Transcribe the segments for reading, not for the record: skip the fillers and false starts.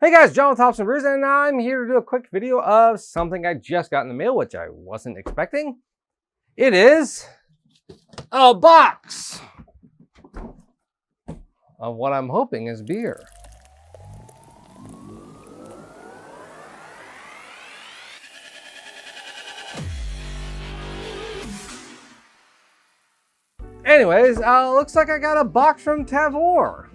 Hey guys, John with Thompson Brews, and I'm here to do a quick video of something I just got in the mail, which I wasn't expecting. It is a box of what I'm hoping is beer. Anyways, looks like I got a box from Tavour.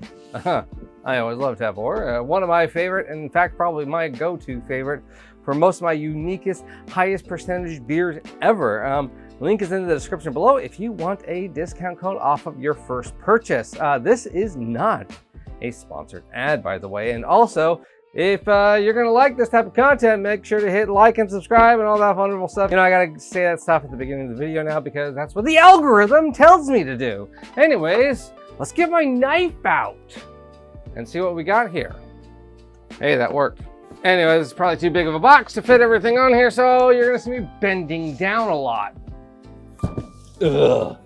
I always love Tavour. One of my favorite, in fact, probably my go-to favorite for most of my uniquest, highest percentage beers ever. Link is in the description below if you want a discount code off of your first purchase. This is not a sponsored ad, by the way. And also, if you're gonna like this type of content, make sure to hit like and subscribe and all that wonderful stuff. You know, I gotta say that stuff at the beginning of the video now because that's what the algorithm tells me to do. Anyways, let's get my knife out and see what we got here. Hey, that worked. Anyways, it's probably too big of a box to fit everything on here, so you're gonna see me bending down a lot. Ugh.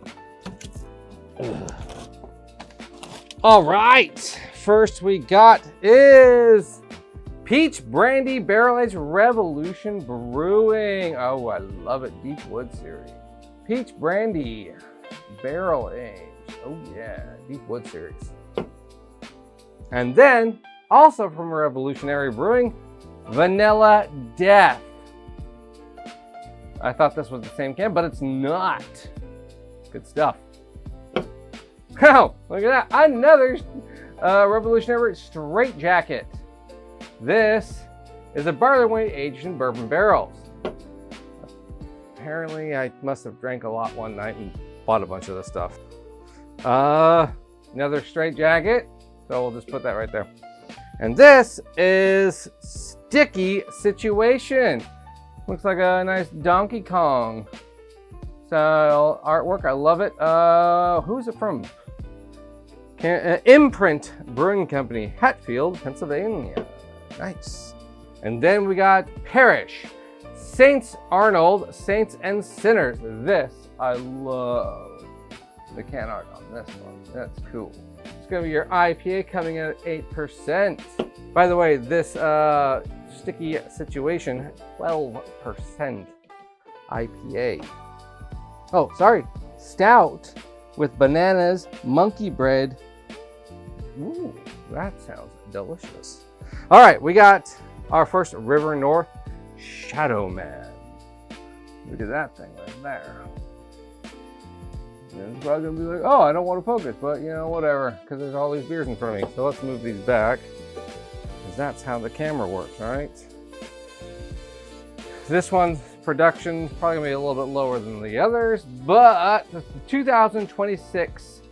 Ugh. All right, first we got is Peach Brandy Barrel Aged Revolution Brewing. Oh, I love it, Deep Wood series. Peach Brandy Barrel Aged, oh yeah, Deep Wood series. And then, also from Revolutionary Brewing, Vanilla Death. I thought this was the same can, but it's not. Good stuff. Oh, look at that. Another Revolutionary Straight Jacket. This is a barley wine aged in bourbon barrels. Apparently, I must have drank a lot one night and bought a bunch of this stuff. Another Straight Jacket. So we'll just put that right there. And this is Sticky Situation. Looks like a nice Donkey Kong style artwork. I love it. Who's it from? Imprint Brewing Company, Hatfield, Pennsylvania. Nice. And then we got Parish, Saints Arnold, Saints and Sinners. This, I love the can art on this one. That's cool. It's gonna be your IPA coming in at 8%. By the way, this Sticky Situation, 12% IPA. Oh, sorry, stout with bananas, monkey bread. Ooh, that sounds delicious. All right, we got our first River North Shadow Man. Look at that thing right there. And it's probably gonna be like, oh, I don't want to focus, but you know, whatever, because there's all these beers in front of me. So let's move these back, because that's how the camera works, right? This one's production is probably gonna be a little bit lower than the others, but the 2026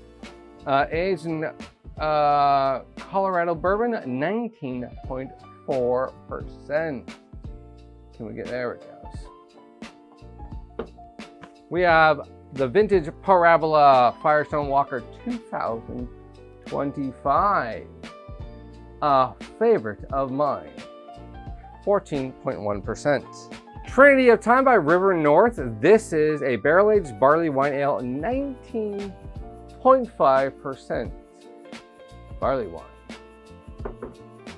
aged in Colorado bourbon, 19.4%. Can we get there? It goes. We have the Vintage Parabola Firestone Walker 2025. A favorite of mine. 14.1%. Trinity of Time by River North. This is a barrel-aged barley wine ale, 19.5% barley wine.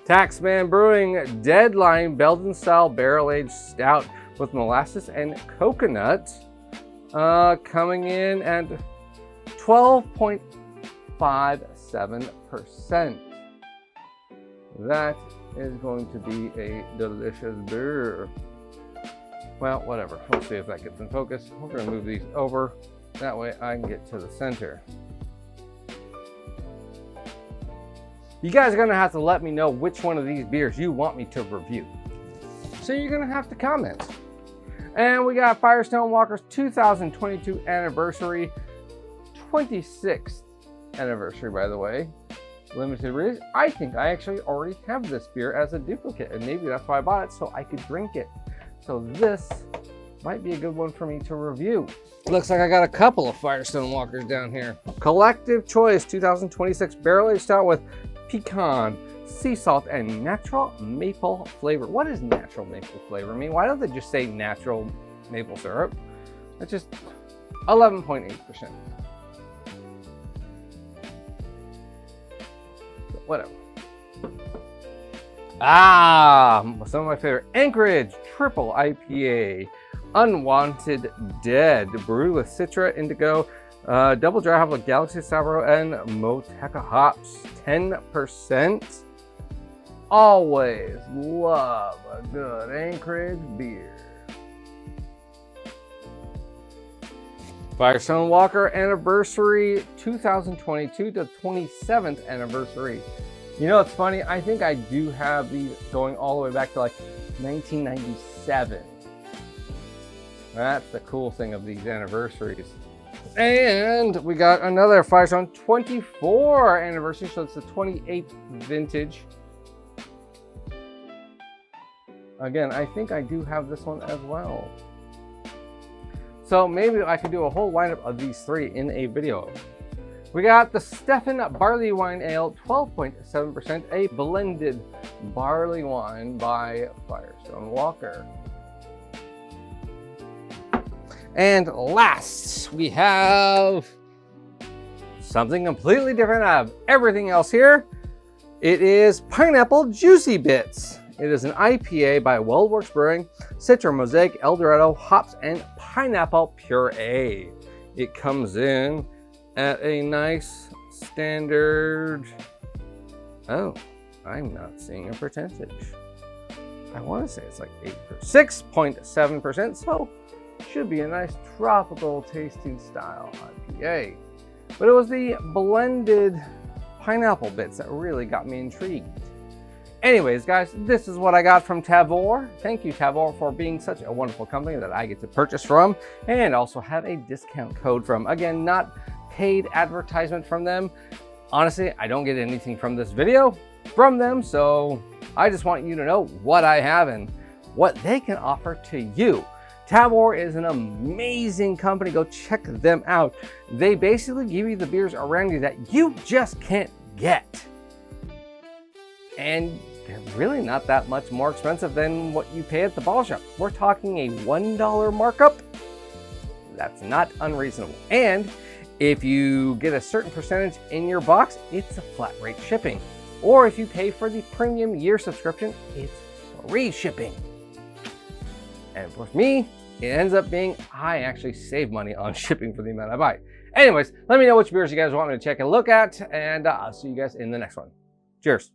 Taxman Brewing Deadline Belgian style barrel-aged stout with molasses and coconut. Coming in at 12.57%. That is going to be a delicious beer. Well, whatever. We'll see if that gets in focus. We're going to move these over. That way I can get to the center. You guys are going to have to let me know which one of these beers you want me to review. So you're going to have to comment. And we got Firestone Walker's 2022 anniversary, 26th anniversary, by the way. Limited release. I think I actually already have this beer as a duplicate, and maybe that's why I bought it, so I could drink it. So this might be a good one for me to review. Looks like I got a couple of Firestone Walkers down here. Collective Choice 2026 Barrel Aged Stout with pecan, sea salt, and natural maple flavor. What does natural maple flavor mean? Why don't they just say natural maple syrup? That's just 11.8%. Whatever. Some of my favorite. Anchorage Triple IPA. Unwanted Dead. Brewed with Citra, Indigo, Double Dry Hop with Galaxy Sabro, and Moteca hops. 10%. Always love a good Anchorage beer. Firestone Walker Anniversary 2022 to 27th anniversary. You know, it's funny, I think I do have these going all the way back to like 1997. That's the cool thing of these anniversaries. And we got another Firestone 24 anniversary, so it's the 28th vintage. Again, I think I do have this one as well. So maybe I could do a whole lineup of these three in a video. We got the Stefan Barley Wine Ale, 12.7%, a blended barley wine by Firestone Walker. And last, we have something completely different out of everything else here. It is Pineapple Juicy Bits. It is an IPA by WeldWorks Brewing, Citra, Mosaic, Eldorado, hops, and pineapple puree. It comes in at a nice standard, oh, I'm not seeing a percentage. I want to say it's like 6.7%, so should be a nice tropical tasting style IPA. But it was the blended pineapple bits that really got me intrigued. Anyways, guys, this is what I got from Tavour. Thank you, Tavour, for being such a wonderful company that I get to purchase from and also have a discount code from. Again, not paid advertisement from them. Honestly, I don't get anything from this video from them, so I just want you to know what I have and what they can offer to you. Tavour is an amazing company. Go check them out. They basically give you the beers around you that you just can't get. And they're really not that much more expensive than what you pay at the bottle shop. We're talking a $1 markup. That's not unreasonable. And if you get a certain percentage in your box, it's a flat rate shipping. Or if you pay for the premium year subscription, it's free shipping. And for me, it ends up being I actually save money on shipping for the amount I buy. Anyways, let me know which beers you guys want me to check and look at, and I'll see you guys in the next one. Cheers.